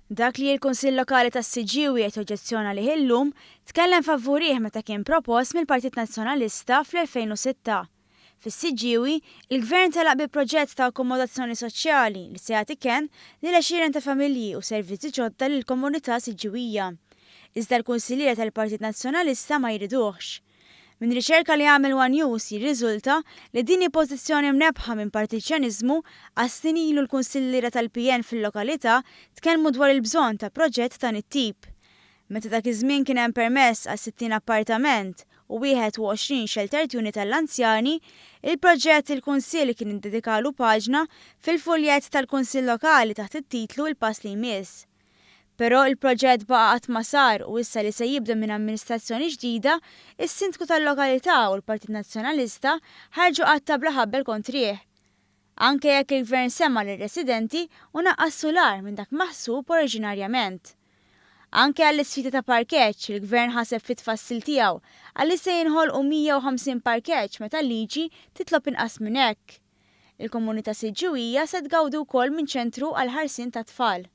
Dak li il-Kunsill Lokali tas-Siġġiewi qed oġġezzjona li illum tkellem favurih meta kien propost mill-Partit Nazzjonalista fl-2006. Fis-Siġġiewi, il-Gvern telaq bi proġett ta' akkomodazzjoni soċjali li se jagħti kien lil 20 ta' familji u servizzi ġodda lill-komunità Siġġiewija. Iżda l-Kunsilliera tal-Partit Nazzjonalista ma jriduhx. Min riċerka li għamel One News jirriżulta li din pożizzjoni mnebħa minn partiċjaniżmu għas-snin ilu l-Kunsilliera tal-PN fil-lokalità tkellmu dwar il-bżonn ta' proġett ta' it-tip. Meta dak iż-żmien kien hemm permess għal 60 appartament u 21 shelter unit tal-anzjani, il-proġett il-Kunsill kien iddedikalu paġna fil-fuljett tal-Kunsill Lokali taħt it-titlu Il-Pass li jmiss. Però il-proġett baqa' qatt ma sar u issa li se jibda minn amministrazzjoni ġdida, is-Sindku tal-Lokalità u l-Partit Nazzjonalista ħarġu qatt bla ħabbel kontrih. Anke jekk il-Gvern semma lir-residenti u naqqas solar minn dak maħsub oriġinarjament. Anke għall-isfida ta' parkeġġ il-Gvern ħaseb fit-tfassil tiegħu għalli se jinħolqu 150 parkeġġ meta l-liġi titlob inqas minn hekk. Il-komunità Siġġiewija se tgawdu wkoll minn ċentru għal ħarsien tat-tfal.